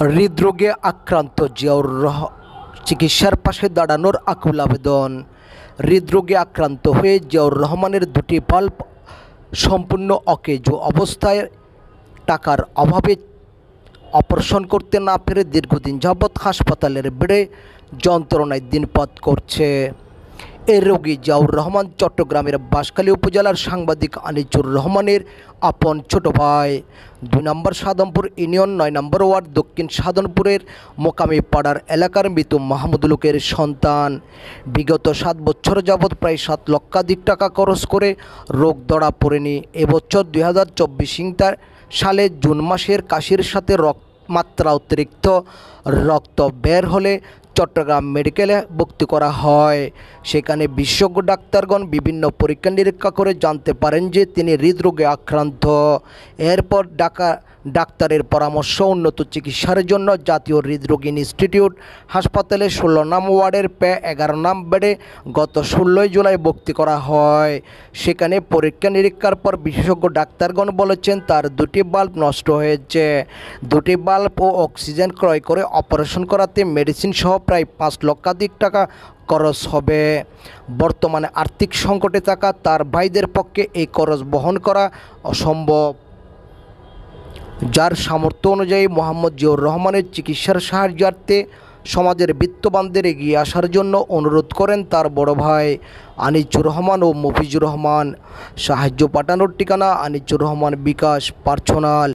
হৃদরোগে আক্রান্ত জিয়াউর চিকিৎসার পাশে দাঁড়ানোর আকুল আবেদন। হৃদরোগে আক্রান্ত হয়ে জিয়াউর রহমানের দুটি বাল্ব সম্পূর্ণ অকেজো অবস্থায় টাকার অভাবে অপারেশন করতে না পেরে দীর্ঘদিন যাবৎ হাসপাতালের বেডে যন্ত্রণায় দিনপাত করছে। এই রোগী জিয়াউর রহমান চট্টগ্রামের বাঁশখালী উপজেলার সাংবাদিক আনিচুর রহমানের আপন ছোট ভাই। ২ নম্বর সাদমপুর ইউনিয়ন ৯ নম্বর ওয়ার্ড দক্ষিণ সাধনপুরের মোকামি পাড়ার এলাকার মৃত মাহমুদুল হকের সন্তান। বিগত 7 বছর যাবৎ প্রায় 7 লক্ষাধিক টাকা খরচ করে রোগ ধরা পড়েনি। এবছর 2024 সালে জুন মাসের কাশির সাথে মাত্রা অতিরিক্ত রক্ত বের হলে চট্টগ্রাম মেডিকেলে ভর্তি করা হয়। সেখানে বিশেষজ্ঞ ডাক্তারগণ বিভিন্ন পরীক্ষা নিরীক্ষা করে জানতে পারেন যে তিনি হৃদরোগে আক্রান্ত। এরপর ডাক্তারের পরামর্শ উন্নত চিকিৎসার জন্য জাতীয় হৃদরোগ ইনস্টিটিউট হাসপাতালে 16 নং ওয়ার্ডের 11 নং বেডে গত 16 জুলাই ভর্তি করা হয়। সেখানে পরীক্ষা নিরীক্ষার পর বিশেষজ্ঞ ডাক্তারগণ বলেছেন তার দুটি বাল্ব নষ্ট হয়েছে। দুটি বাল্ব ও অক্সিজেন ক্রয় করে অপারেশন করাতে মেডিসিন সহ প্রায় 5 লক্ষাধিক টাকা খরচ হবে। বর্তমানে আর্থিক সংকটে থাকা তার ভাইদের পক্ষে এই খরচ বহন করা অসম্ভব। যার সামর্থ্য অনুযায়ী মোহাম্মদ জিয়াউর রহমানের চিকিৎসার সাহায্যার্থে সমাজের বিত্তবানদের এগিয়ে আসার জন্য অনুরোধ করেন তার বড় ভাই আনিচুর রহমান ও মফিজুর রহমান। সাহায্য পাঠানোর ঠিকানা আনিচুর রহমান বিকাশ পার্সোনাল।